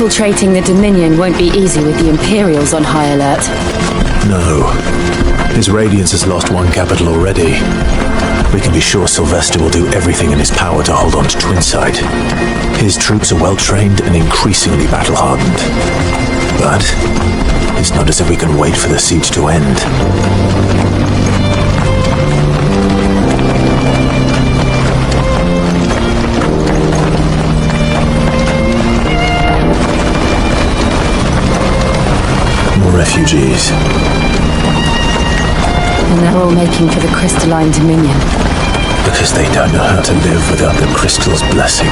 Infiltrating the Dominion won't be easy with the Imperials on high alert. No. His Radiance has lost one capital already. We can be sure Sylvester will do everything in his power to hold on to Twinside. His troops are well-trained and increasingly battle-hardened. But it's not as if we can wait for the siege to end. More refugees. And they're all making for the crystalline dominion. Because they don't know how to live without the crystal's blessing.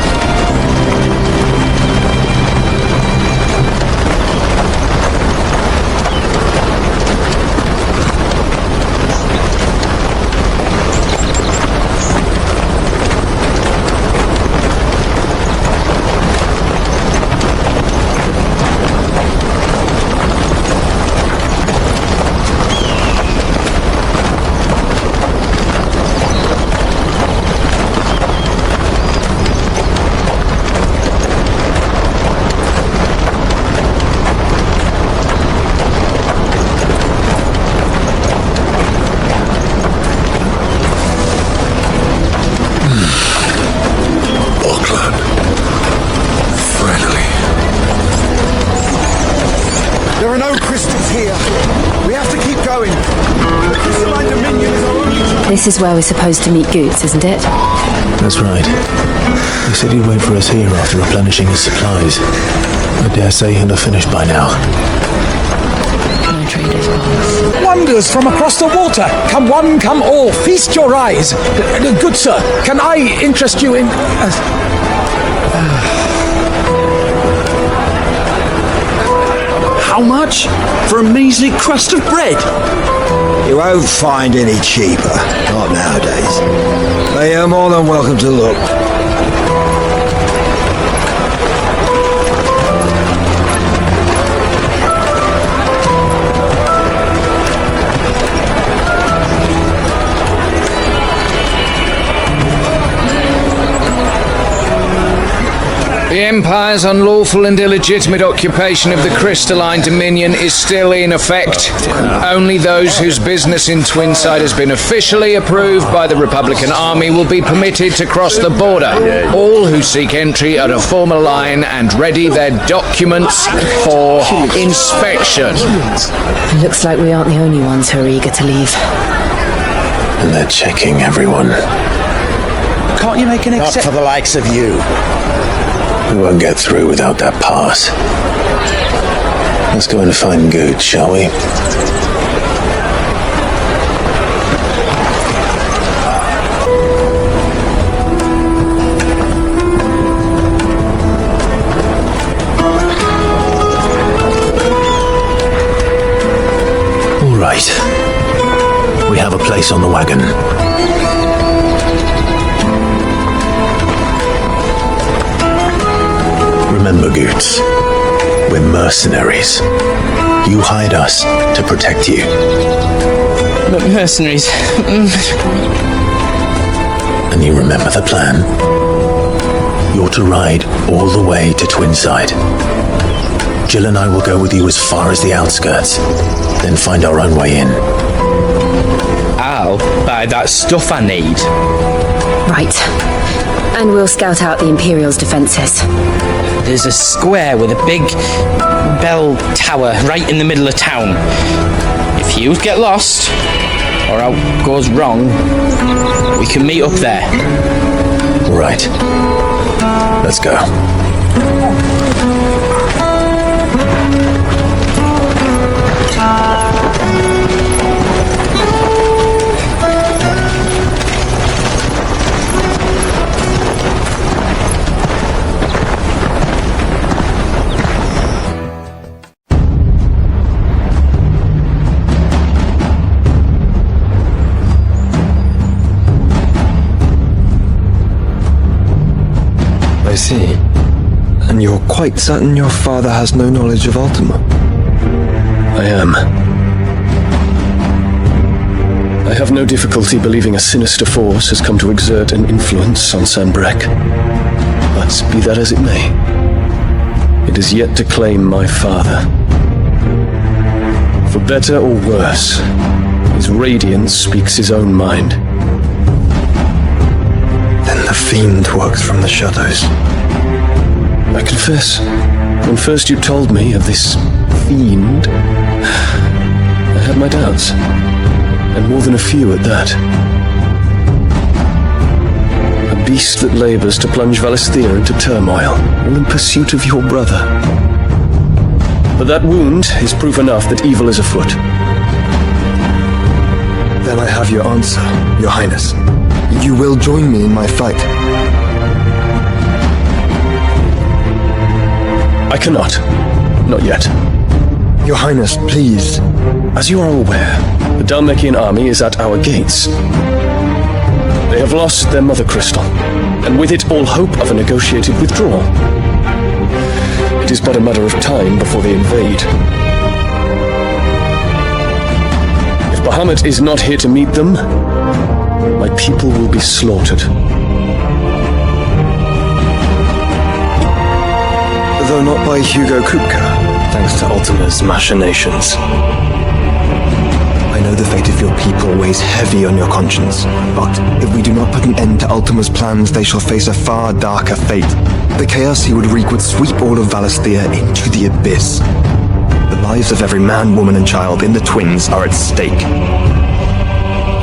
This is where we're supposed to meet Goots, isn't it? That's right. He said he'd wait for us here after replenishing his supplies. I dare say he'll have finished by now. Can I trade his pass? Wonders from across the water! Come one, come all, feast your eyes! Good sir, can I interest you in... How much? For a measly crust of bread? You won't find any cheaper, not nowadays. But you're more than welcome to look. The Empire's unlawful and illegitimate occupation of the crystalline dominion is still in effect. Only those whose business in Twinside has been officially approved by the Republican Army will be permitted to cross the border. All who seek entry are to form a line and ready their documents for inspection. Looks like we aren't the only ones who are eager to leave. And they're checking everyone. Can't you make an Not for the likes of you. We won't get through without that pass. Let's go and find Goots, shall we? All right. We have a place on the wagon. Remember, Goots, we're mercenaries. You hired us to protect you. But mercenaries... And you remember the plan? You're to ride all the way to Twinside. Jill and I will go with you as far as the outskirts, then find our own way in. I'll buy that stuff I need. Right. And we'll scout out the Imperials' defences. There's a square with a big bell tower right in the middle of town. If you get lost, or out goes wrong, we can meet up there. Right. Let's go. I see. And you're quite certain your father has no knowledge of Ultima? I am. I have no difficulty believing a sinister force has come to exert an influence on Sanbreque. But be that as it may, it is yet to claim my father. For better or worse, his radiance speaks his own mind. Then the fiend works from the shadows. I confess, when first you told me of this fiend, I had my doubts, and more than a few at that. A beast that labours to plunge Valisthea into turmoil, all in pursuit of your brother. But that wound is proof enough that evil is afoot. Then I have your answer, Your Highness. You will join me in my fight. I cannot. Not yet. Your Highness, please. As you are aware, the Dhalmekian army is at our gates. They have lost their mother crystal, and with it all hope of a negotiated withdrawal. It is but a matter of time before they invade. If Bahamut is not here to meet them, my people will be slaughtered. Though not by Hugo Kupka, thanks to Ultima's machinations. I know the fate of your people weighs heavy on your conscience, but if we do not put an end to Ultima's plans, they shall face a far darker fate. The chaos he would wreak would sweep all of Valisthea into the abyss. The lives of every man, woman, and child in the Twins are at stake.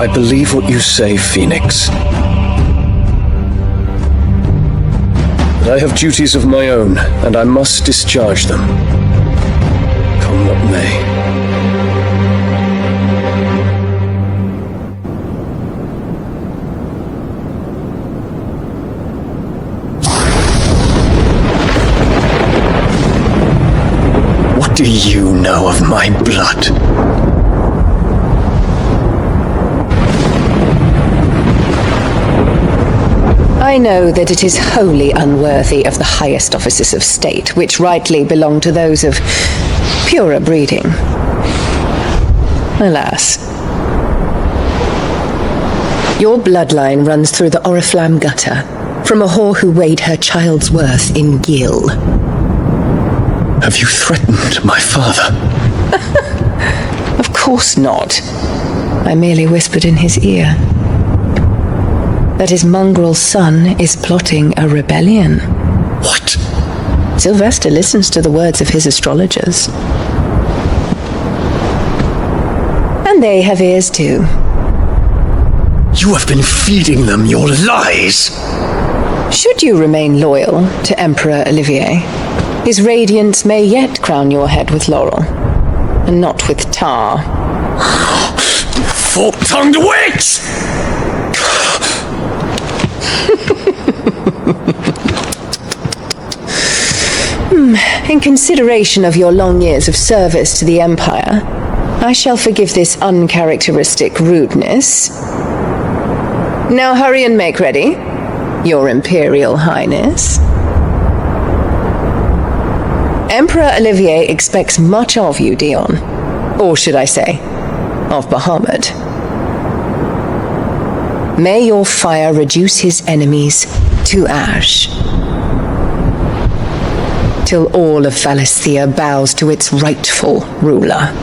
I believe what you say, Phoenix. But I have duties of my own, and I must discharge them. Come what may. What do you know of my blood? I know that it is wholly unworthy of the highest offices of state, which rightly belong to those of purer breeding. Alas. Your bloodline runs through the Oriflamme gutter, from a whore who weighed her child's worth in gil. Have you threatened my father? Of course not. I merely whispered in his ear that his mongrel son is plotting a rebellion. What? Sylvester listens to the words of his astrologers. And they have ears too. You have been feeding them your lies! Should you remain loyal to Emperor Olivier, his radiance may yet crown your head with laurel, and not with tar. Fork-tongued witch! In consideration of your long years of service to the Empire, I shall forgive this uncharacteristic rudeness. Now hurry and make ready, Your Imperial Highness. Emperor Olivier expects much of you, Dion. Or should I say, of Bahamut. May your fire reduce his enemies to ash, till all of Valisthea bows to its rightful ruler.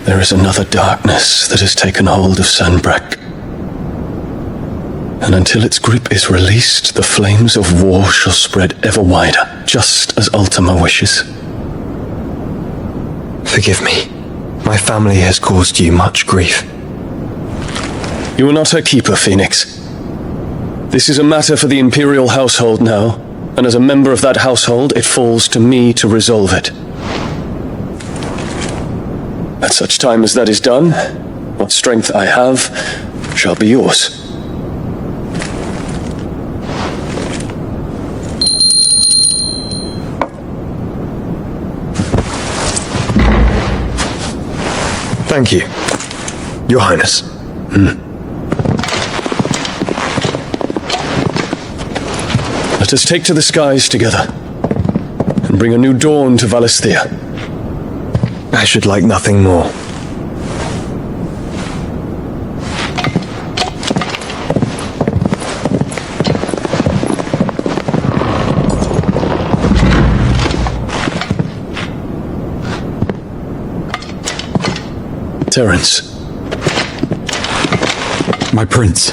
There is another darkness that has taken hold of Sanbreque. And until its grip is released, the flames of war shall spread ever wider, just as Ultima wishes. Forgive me. My family has caused you much grief. You are not her keeper, Phoenix. This is a matter for the Imperial household now, and as a member of that household, it falls to me to resolve it. At such time as that is done, what strength I have shall be yours. Thank you, Your Highness. Let us take to the skies together, and bring a new dawn to Valisthea. I should like nothing more. Terence. My prince.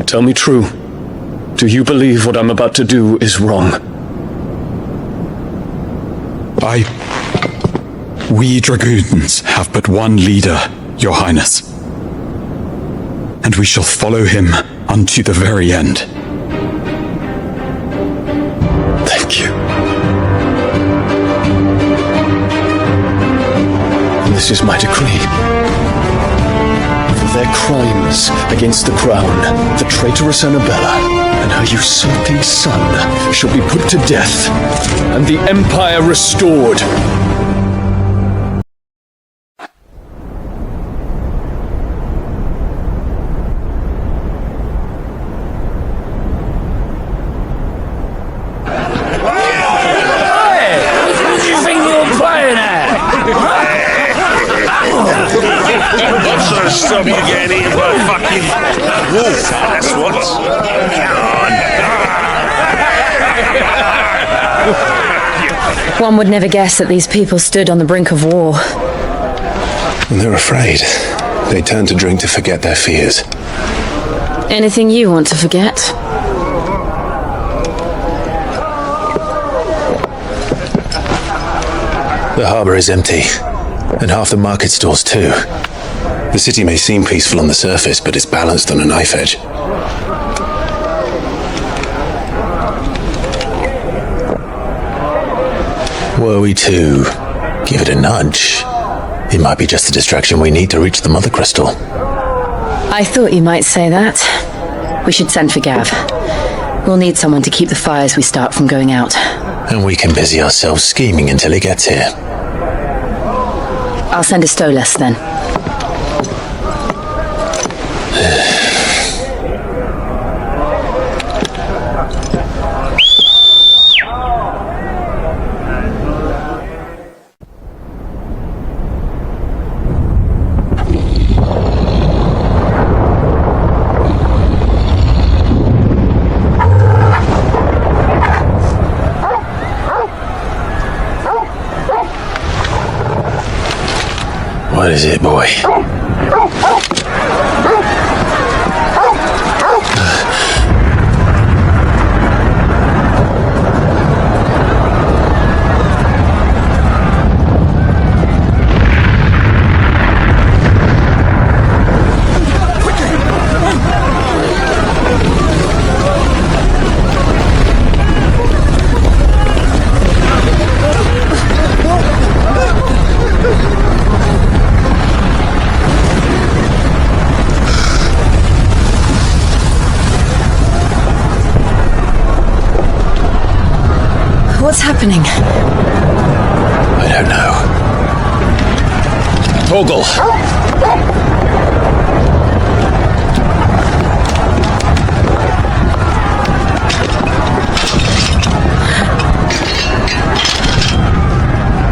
Tell me true. Do you believe what I'm about to do is wrong? We dragoons have but one leader, Your Highness. And we shall follow him unto the very end. Thank you. And this is my decree. For their crimes against the crown, the traitorous Anabella and her usurping son shall be put to death, and the Empire restored. Stop you getting eaten by fucking wolf, that's what. One would never guess that these people stood on the brink of war. And they're afraid. They turn to drink to forget their fears. Anything you want to forget? The harbour is empty, and half the market stalls too. The city may seem peaceful on the surface, but it's balanced on a knife edge. Were we to give it a nudge, it might be just the distraction we need to reach the Mother Crystal. I thought you might say that. We should send for Gav. We'll need someone to keep the fires we start from going out. And we can busy ourselves scheming until he gets here. I'll send a Stolas then. What is it, boy? What's happening? I don't know. Toggle!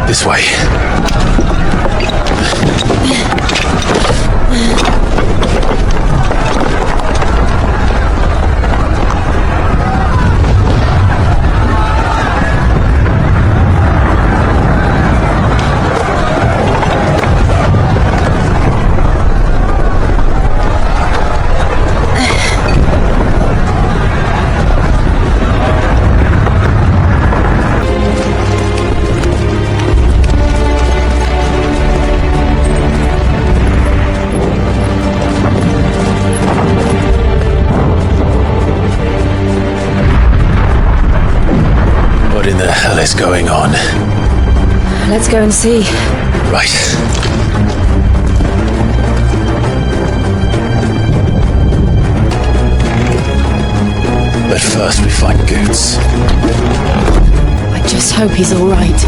This way. Going on? Let's go and see. Right. But first we find Goots. I just hope he's all right.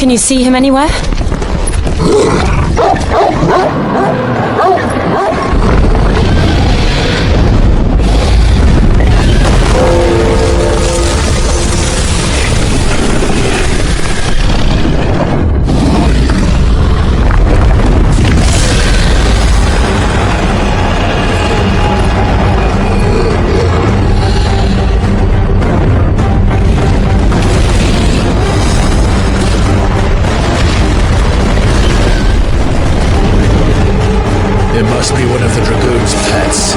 Can you see him anywhere? It must be one of the Dragoon's pets.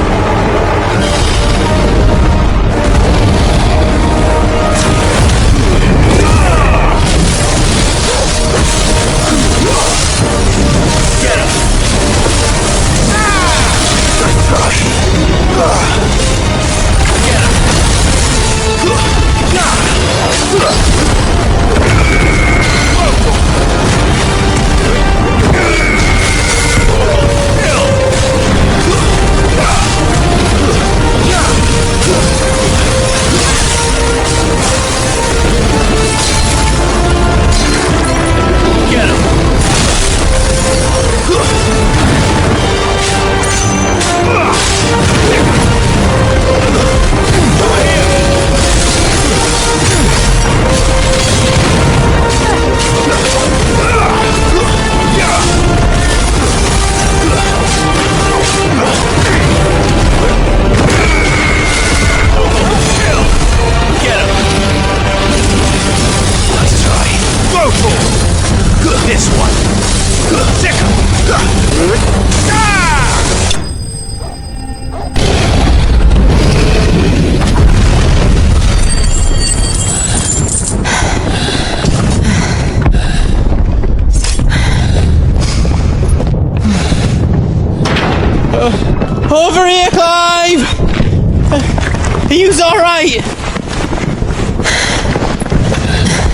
Get him! Over here, Clive! Are you alright?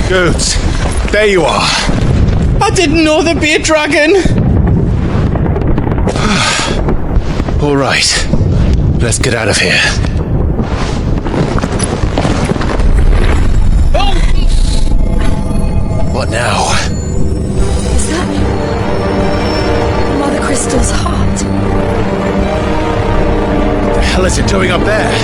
Good. There you are. I didn't know there'd be a dragon. All right. Let's get out of here. What now? Is that Mother Crystal's heart? What the hell is it doing up there?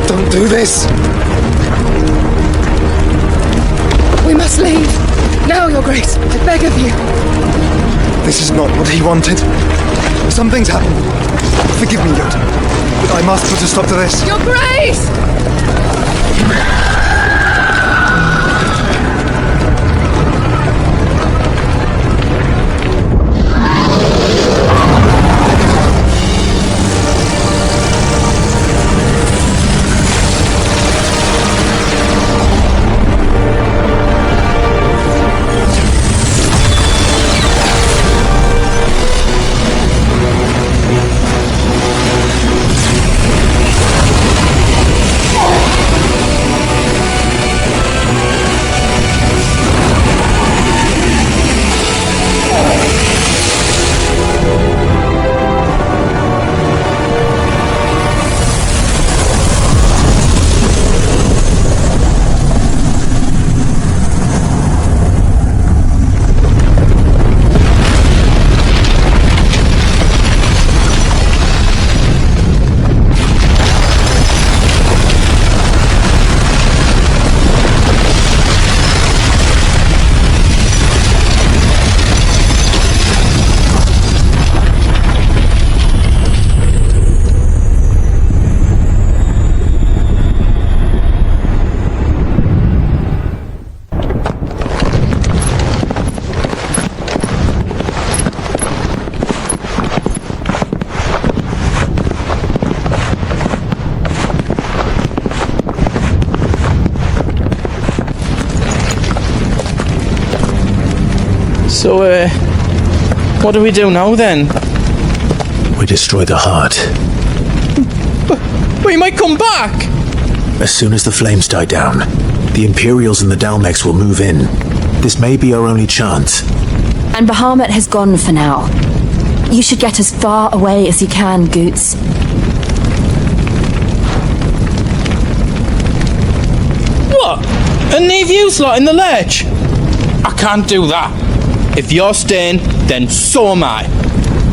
Don't do this! We must leave. Now, Your Grace. I beg of you. This is not what he wanted. Something's happened. Forgive me, Yoda. But I must put a stop to this. Your Grace! So, what do we do now then? We destroy the heart. We might come back! As soon as the flames die down, the Imperials and the Dalmex will move in. This may be our only chance. And Bahamut has gone for now. You should get as far away as you can, Goots. What? And leave you slot in the lurch? I can't do that. If you're staying, then so am I.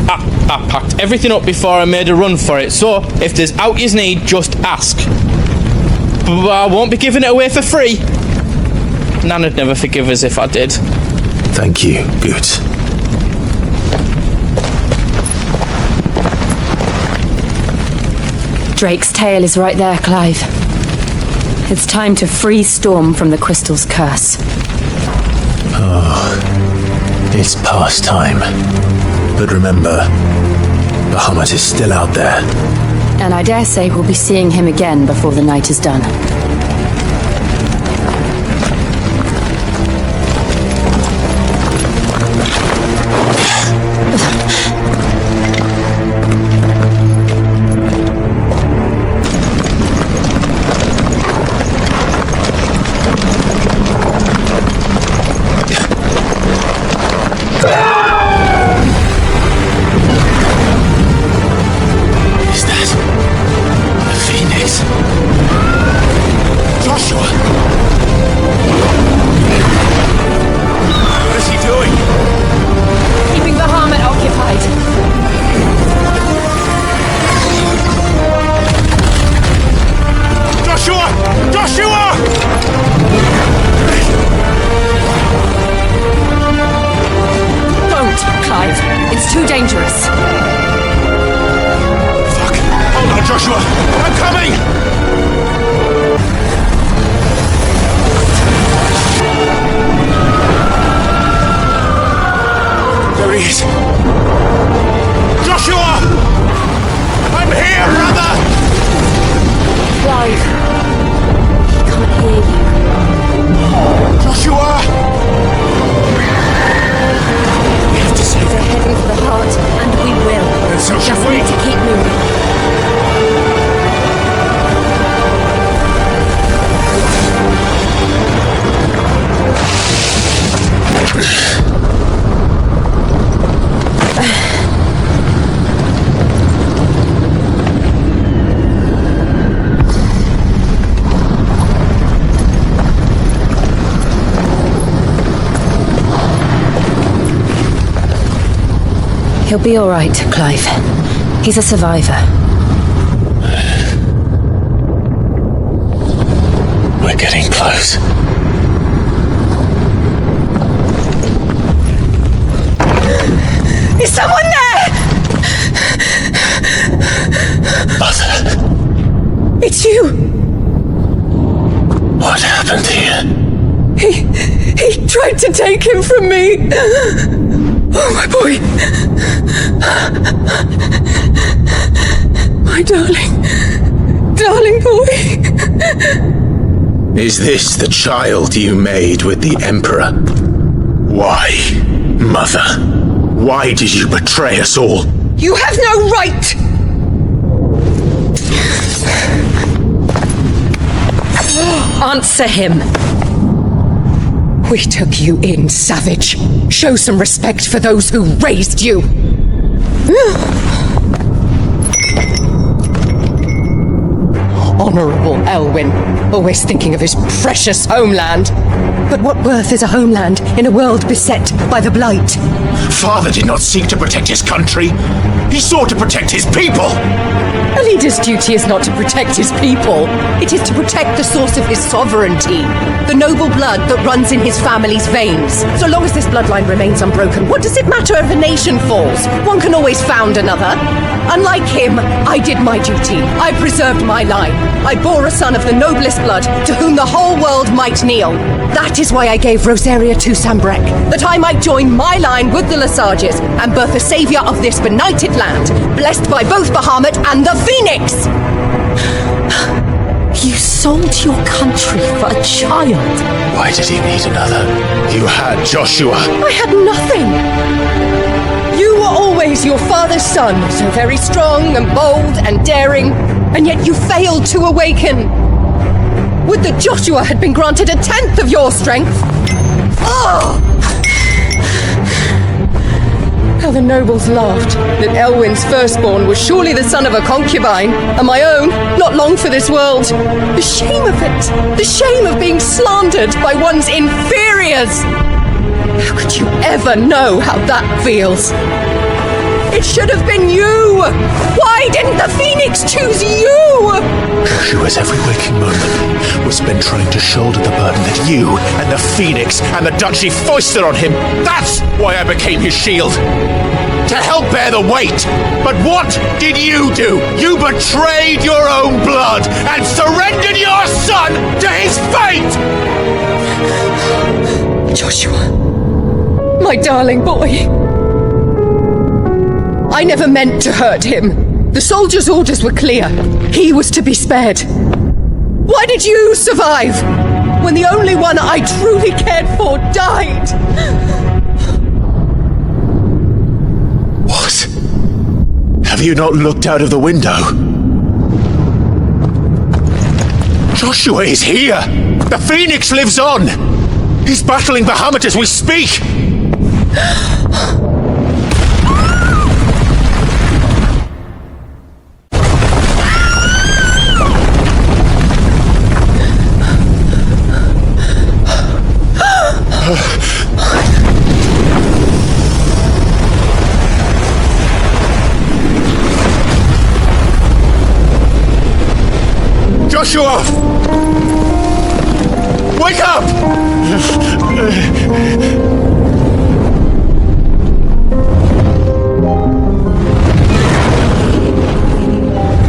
I packed everything up before I made a run for it, so if there's out you need, just ask. But I won't be giving it away for free. Nana'd never forgive us if I did. Thank you, Goots. Drake's tail is right there, Clive. It's time to free Storm from the crystal's curse. Oh, it's past time. But remember, Bahamut is still out there. And I dare say we'll be seeing him again before the night is done. He'll be all right, Clive. He's a survivor. We're getting close. Is someone there? Mother. It's you. What happened here? He tried to take him from me. Oh, my boy. My darling boy. Is this the child you made with the Emperor? Why, Mother? Why did you betray us all? You have no right! Answer him! We took you in, savage. Show some respect for those who raised you. Honorable Elwyn, always thinking of his precious homeland. But what worth is a homeland in a world beset by the Blight? Father did not seek to protect his country. He sought to protect his people. A leader's duty is not to protect his people. It is to protect the source of his sovereignty. The noble blood that runs in his family's veins. So long as this bloodline remains unbroken, what does it matter if a nation falls? One can always found another. Unlike him, I did my duty. I preserved my line. I bore a son of the noblest blood, to whom the whole world might kneel. That is why I gave Rosaria to Sanbreque, that I might join my line with the Lesages and birth a savior of this benighted land, blessed by both Bahamut and the Phoenix! You sold your country for a child. Why did he need another? You had Joshua. I had nothing. You were always your father's son, so very strong and bold and daring, and yet you failed to awaken. Would that Joshua had been granted 1/10 of your strength. Oh! How the nobles laughed that Elwyn's firstborn was surely the son of a concubine, and my own, not long for this world. The shame of it! The shame of being slandered by one's inferiors! How could you ever know how that feels? It should have been you! Why didn't the Phoenix choose you? Joshua's every waking moment was spent trying to shoulder the burden that you and the Phoenix and the Duchy foisted on him. That's why I became his shield. To help bear the weight. But what did you do? You betrayed your own blood and surrendered your son to his fate! Joshua, my darling boy. I never meant to hurt him. The soldiers' orders were clear. He was to be spared. Why did you survive when the only one I truly cared for died? What? Have you not looked out of the window? Joshua is here! The Phoenix lives on! He's battling Bahamut as we speak! Joshua! Wake up!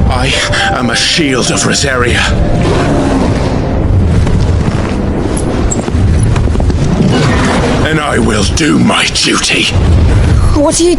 I am a shield of Rosaria. And I will do my duty. What are you...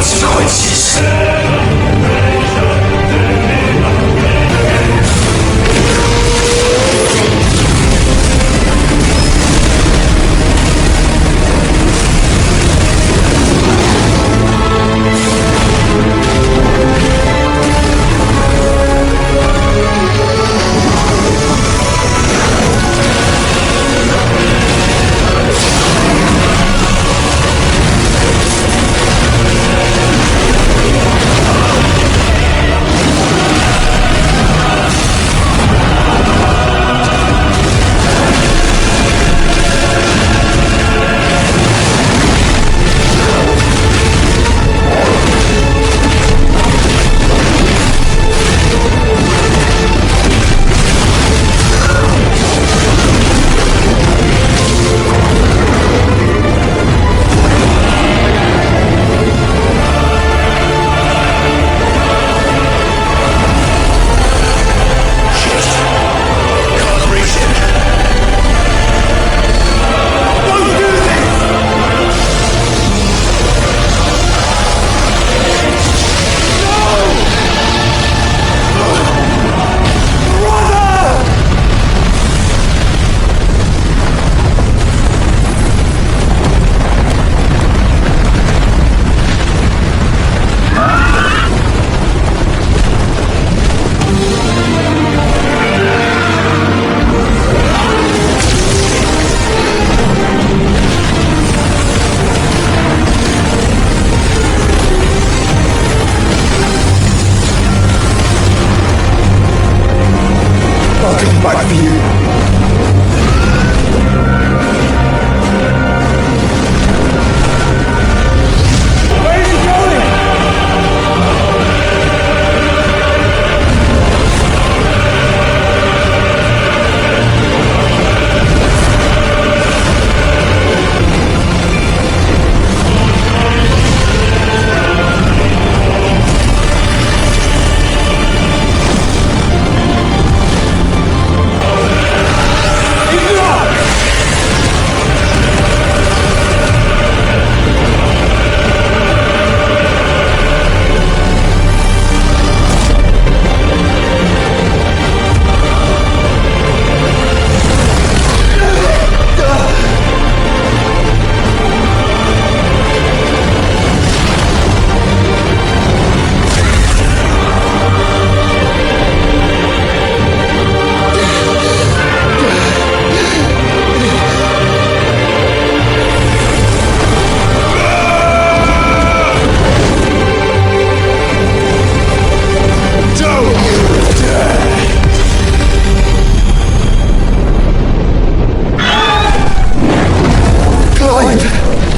consequences.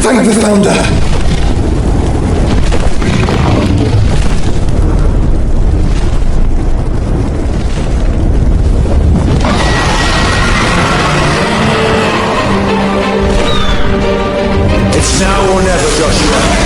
Thank the Founder! It's now or never, Joshua.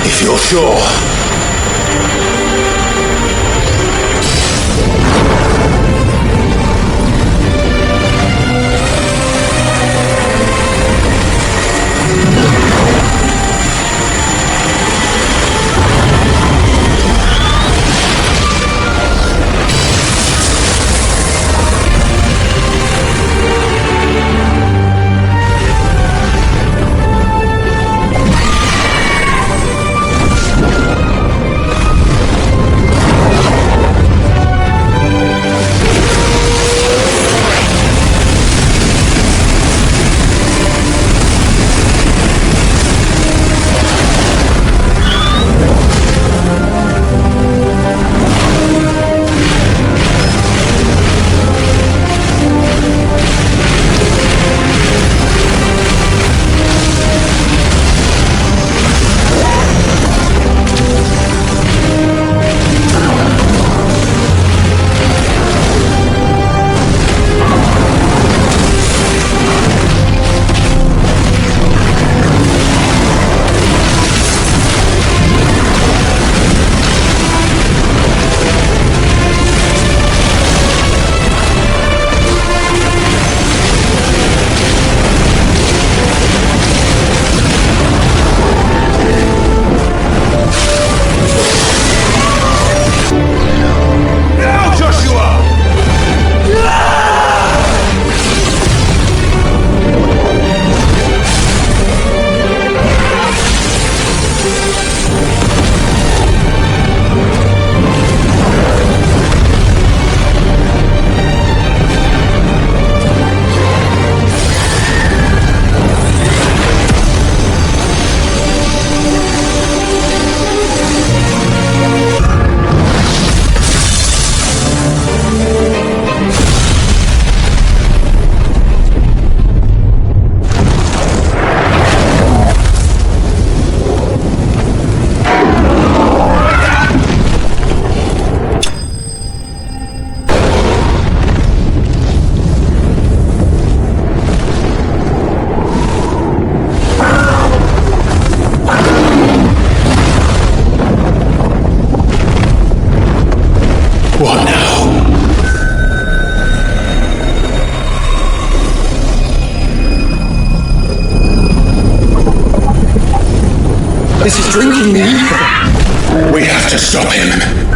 If you're sure. This is drinking the ether. We have to stop him.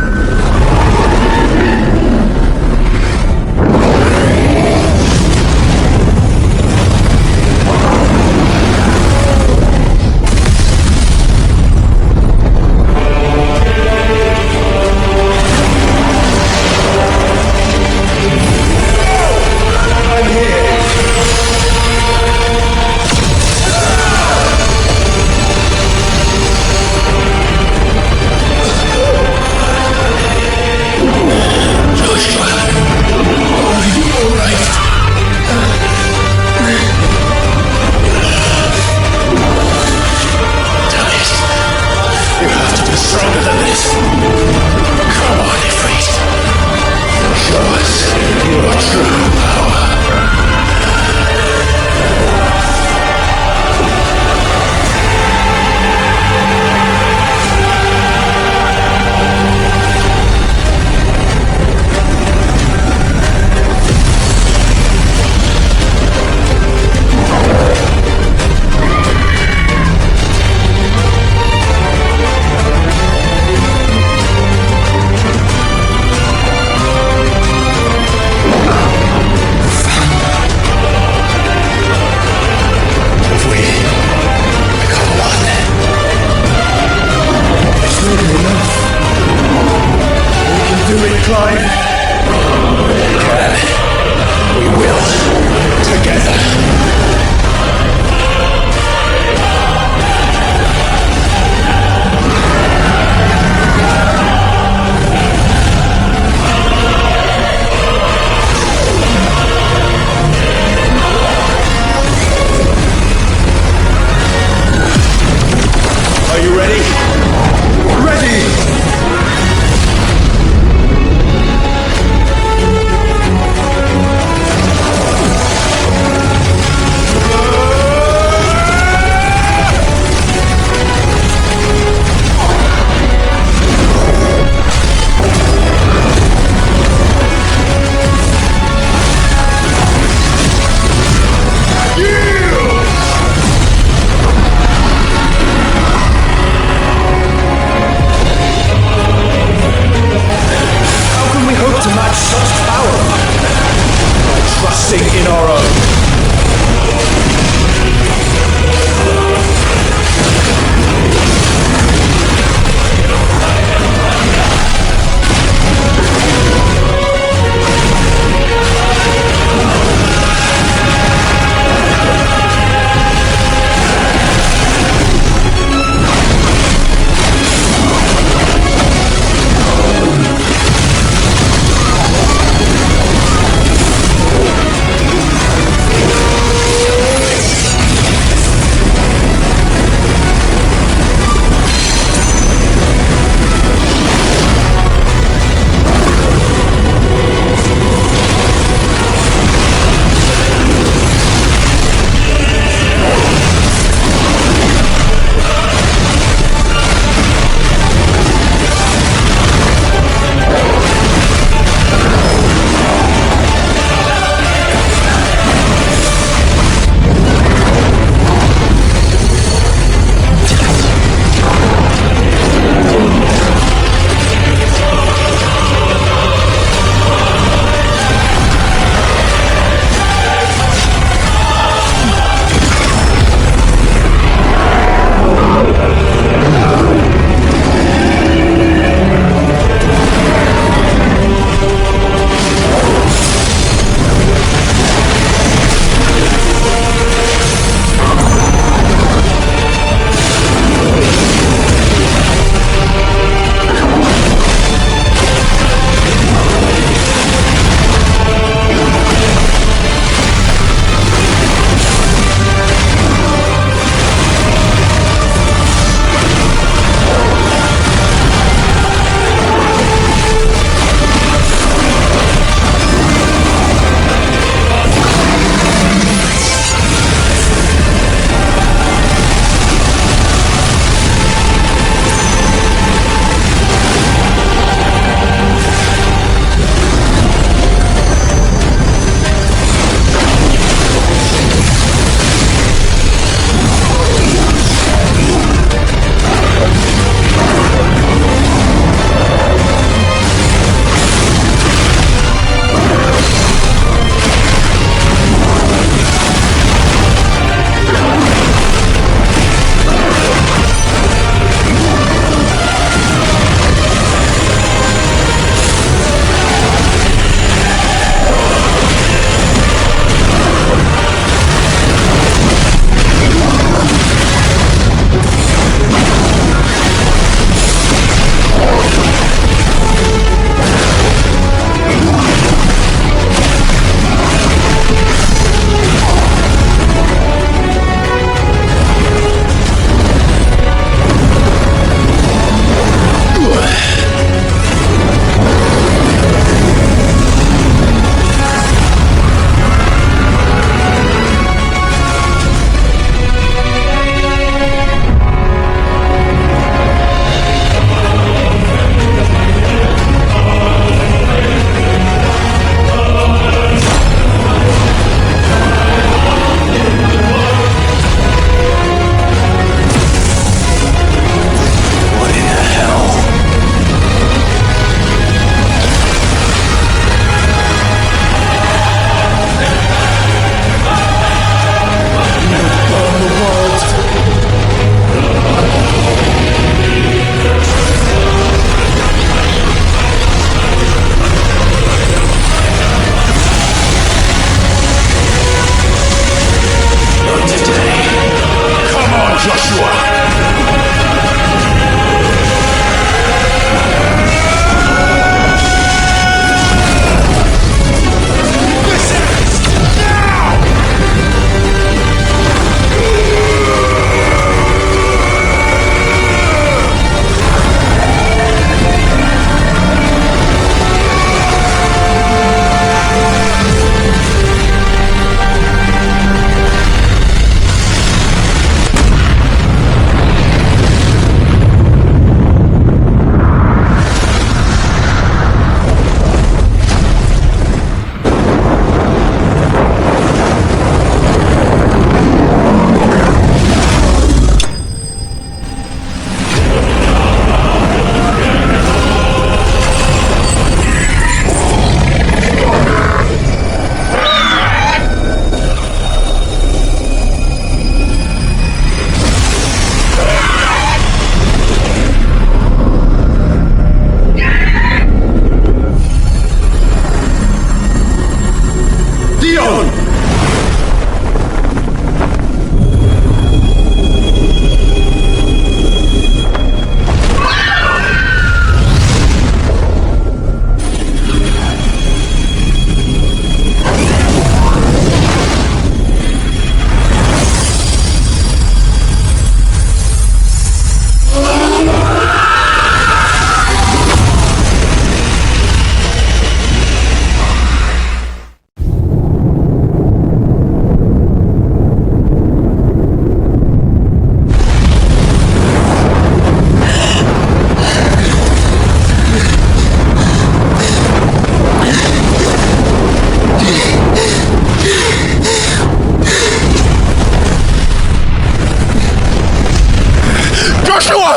Joshua!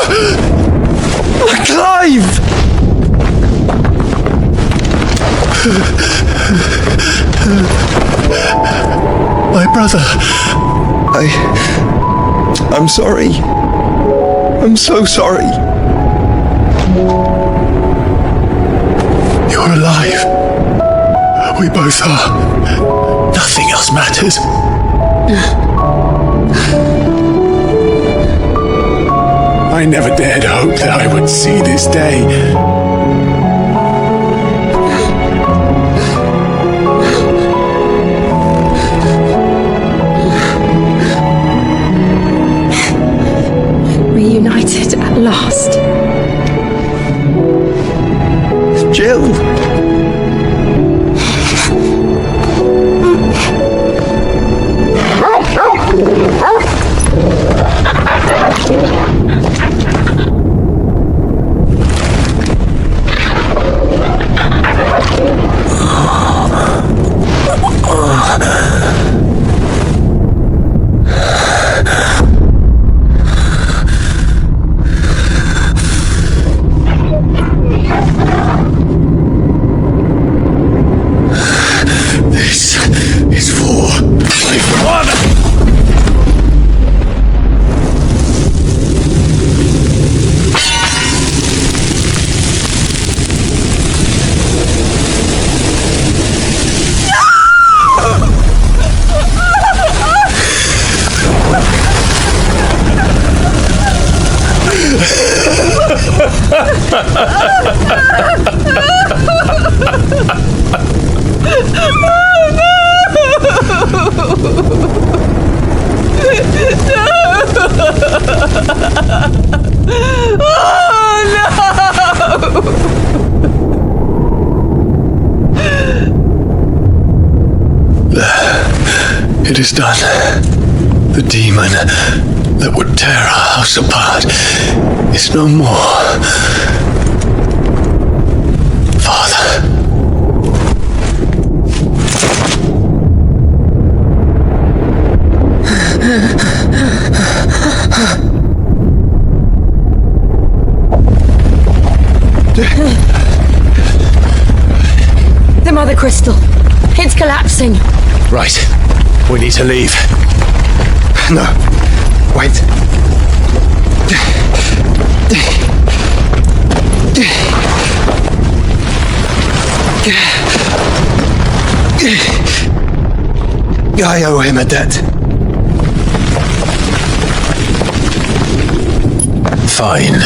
Clive! My brother. I'm sorry. I'm so sorry. You're alive. We both are. Nothing else matters. I never dared hope that I would see this day. Reunited at last. Jill! It is done. The demon that would tear our house apart is no more. Father. The Mother Crystal. It's collapsing. Right. We need to leave. No. Wait. I owe him a debt. Fine.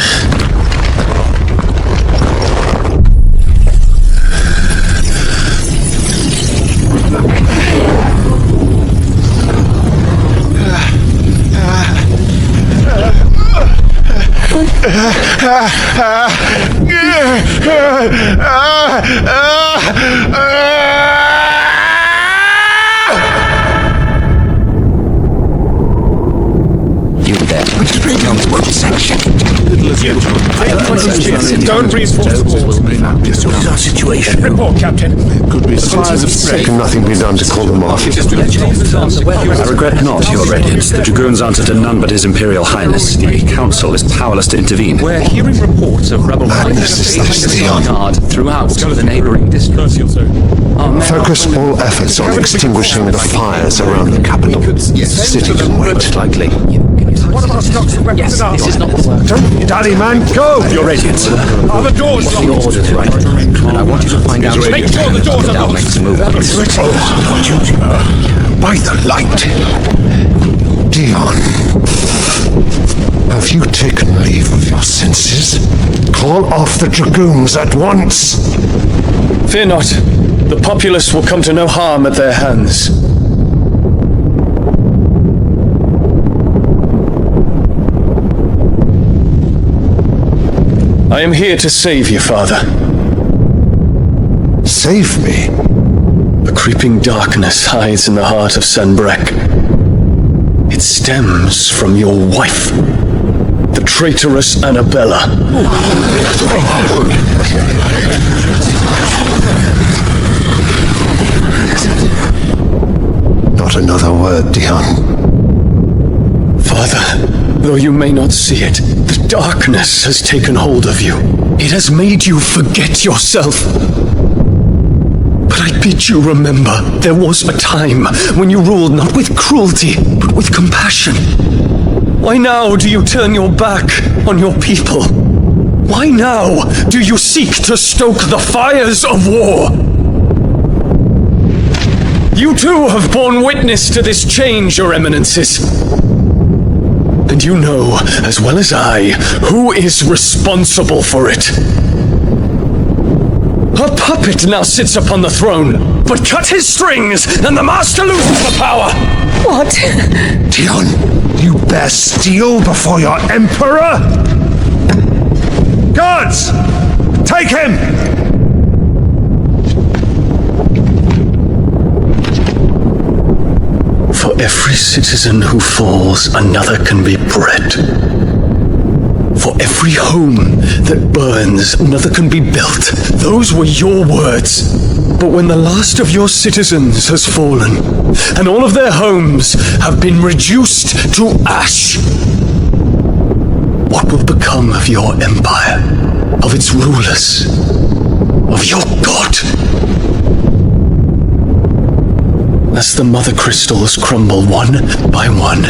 You there. Don't breathe forceful. This is our situation. Report, Captain. Could be fires of strength. Can nothing be done to call them off? I regret not, Your Radiance. The Dragoons answer to none but His Imperial Highness. The Council is powerless to intervene. We're hearing reports of rebel guard throughout the neighboring districts. Focus all efforts on extinguishing the fires around the capital. The city can wait. Likely. What about stocks and weapons and armor? This is not the work. Daddy man, go! Your Radiance. Are the doors locked? Your orders right. And I want you to find out. Make sure the doors are locked. Makes a move. By the light. Dion. Have you taken leave of your senses? Call off the Dragoons at once! Fear not. The populace will come to no harm at their hands. I am here to save you, Father. Save me? The creeping darkness hides in the heart of Sanbreque. It stems from your wife, the traitorous Anabella. Not another word, Dion. Father, Though you may not see it, the darkness has taken hold of you. It has made you forget yourself. But I bid you remember, there was a time when you ruled not with cruelty, but with compassion. Why now do you turn your back on your people? Why now do you seek to stoke the fires of war? You too have borne witness to this change, your eminences. And you know, as well as I, who is responsible for it. A puppet now sits upon the throne, but cut his strings, and the master loses the power! What? Dion, you bear steel before your emperor? Guards! Take him! For every citizen who falls, another can be bred. For every home that burns, another can be built. Those were your words. But when the last of your citizens has fallen, and all of their homes have been reduced to ash, what will become of your empire, of its rulers, of your god? As the mother crystals crumble one by one,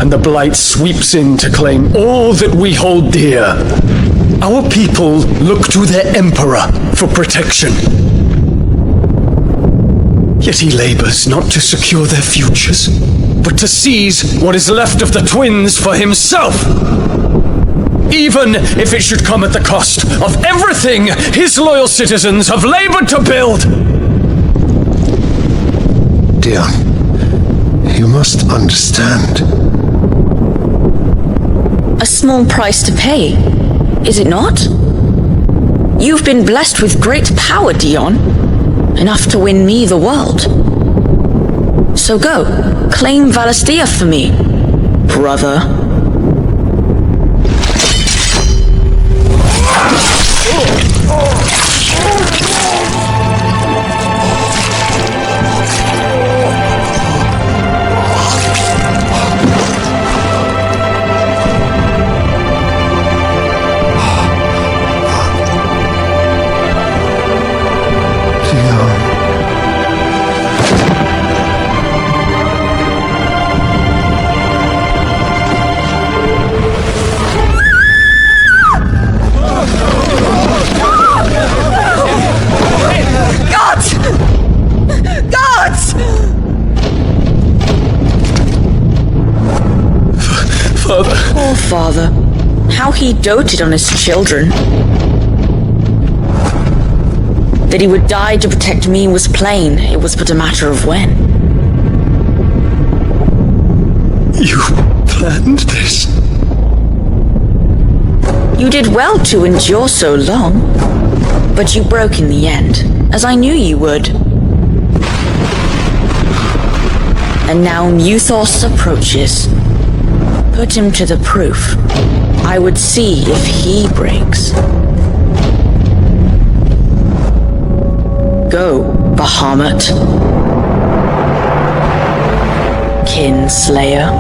and the blight sweeps in to claim all that we hold dear, our people look to their emperor for protection. Yet he labors not to secure their futures, but to seize what is left of the twins for himself. Even if it should come at the cost of everything his loyal citizens have labored to build. Dion, you must understand. A small price to pay, is it not? You've been blessed with great power, Dion. Enough to win me the world. So go, claim Valisthea for me, brother. Poor father. How he doted on his children. That he would die to protect me was plain. It was but a matter of when. You planned this? You did well to endure so long. But you broke in the end, as I knew you would. And now Muthos approaches. Put him to the proof. I would see if he breaks. Go, Bahamut. Kinslayer.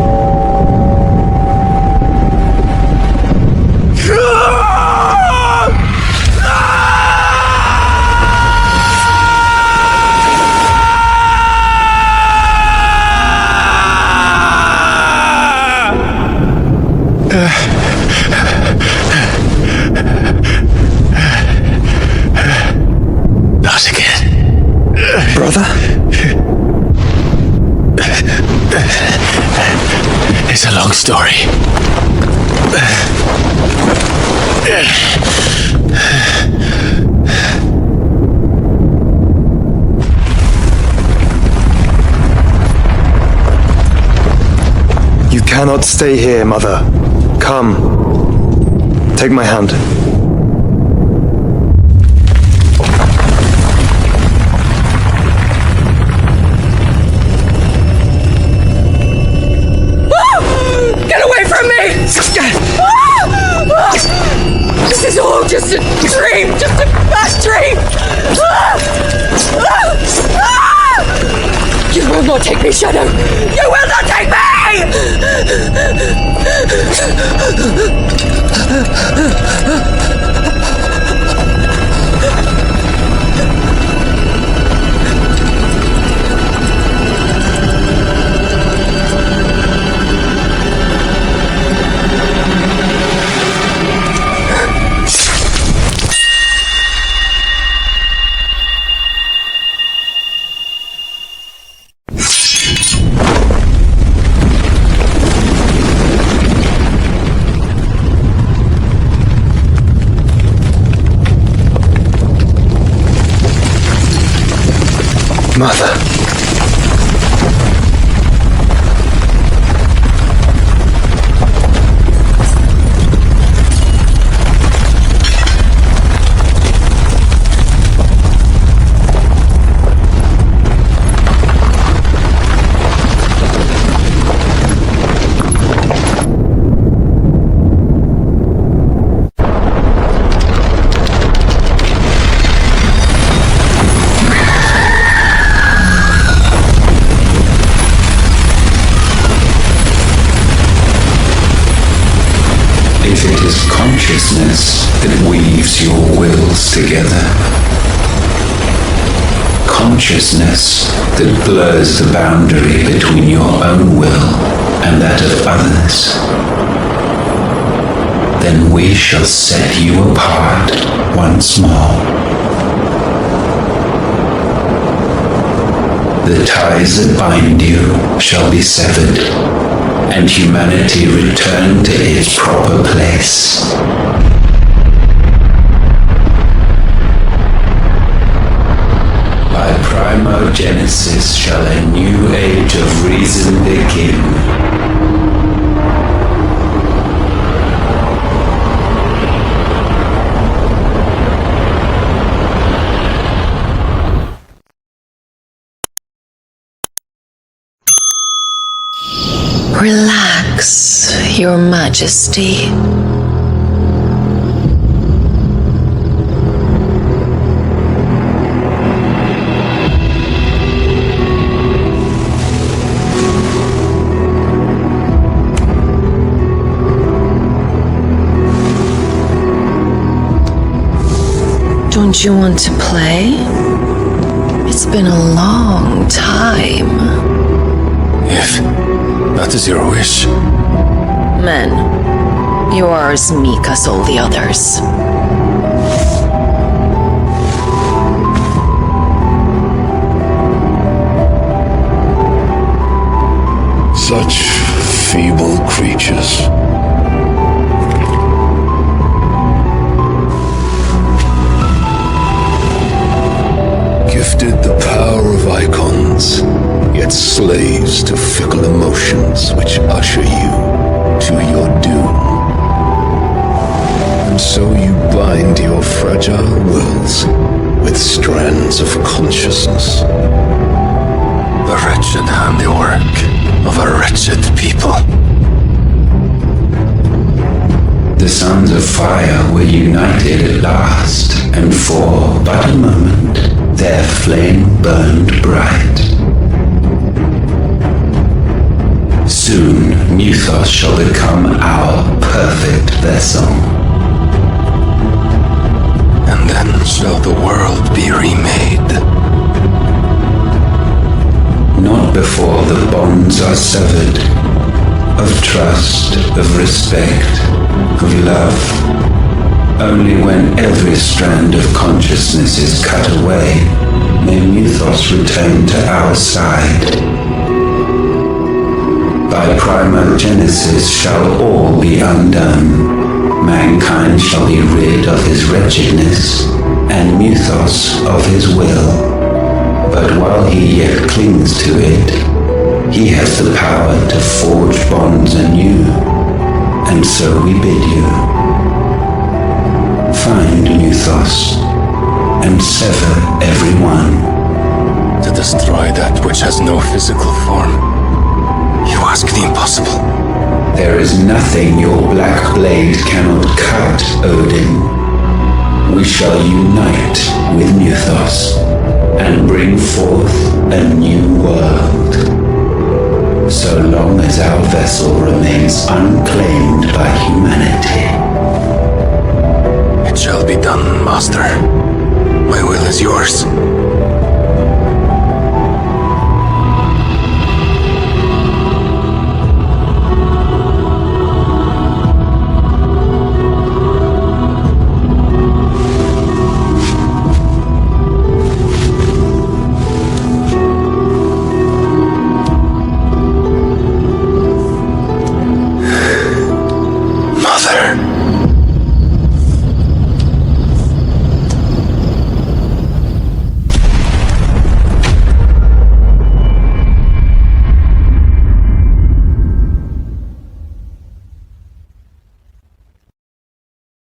Not again. Brother? It's a long story. You cannot stay here, Mother. Come. Take my hand. Get away from me! This is all just a dream! Just a bad dream! You will not take me, Shadow! You will not take me! Mother. Consciousness that weaves your wills together. Consciousness that blurs the boundary between your own will and that of others. Then we shall set you apart once more. The ties that bind you shall be severed, and humanity return to its proper place. By primogenesis shall a new age of reason begin. Relax, Your Majesty. Don't you want to play? It's been a long time. If that is your wish. Men, you are as meek as all the others. Such feeble creatures. Gifted the power of icons, yet slaves to fickle emotions which usher you to your doom. And so you bind your fragile wills with strands of consciousness. The wretched handiwork of a wretched people. The sons of fire were united at last, and for but a moment their flame burned bright. Soon, Mythos shall become our perfect vessel. And then shall the world be remade. Not before the bonds are severed, of trust, of respect, of love. Only when every strand of consciousness is cut away, may Mythos return to our side. By primogenesis shall all be undone. Mankind shall be rid of his wretchedness, and Mythos of his will. But while he yet clings to it, he has the power to forge bonds anew. And so we bid you, find Mythos, and sever everyone. To destroy that which has no physical form. You ask the impossible. There is nothing your black blade cannot cut, Odin. We shall unite with Mythos and bring forth a new world. So long as our vessel remains unclaimed by humanity. It shall be done, Master. My will is yours.